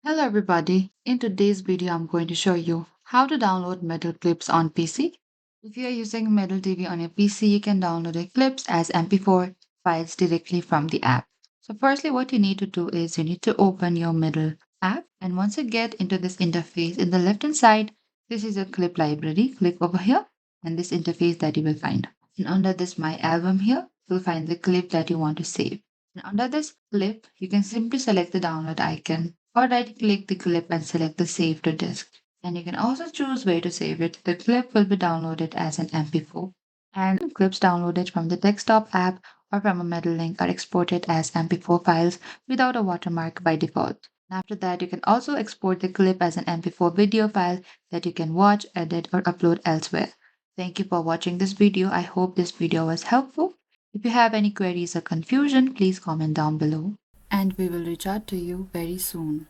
Hello everybody. In today's video, I'm going to show you how to download Metal clips on PC. If you are using Metal TV on your PC, you can download the clips as MP4 files directly from the app. So firstly, what you need to do is you need to open your Metal app. And once you get into this interface, in the left-hand side, this is your clip library. Click over here and this interface that you will find. And under this My Album here, you'll find the clip that you want to save. And under this clip, you can simply select the download icon or right click the clip and select the save to disk. And you can also choose where to save it. The clip will be downloaded as an MP4. And clips downloaded from the desktop app or from a Metal link are exported as MP4 files without a watermark by default. After that, you can also export the clip as an MP4 video file that you can watch, edit, or upload elsewhere. Thank you for watching this video. I hope this video was helpful. If you have any queries or confusion, please comment down below. And we will reach out to you very soon.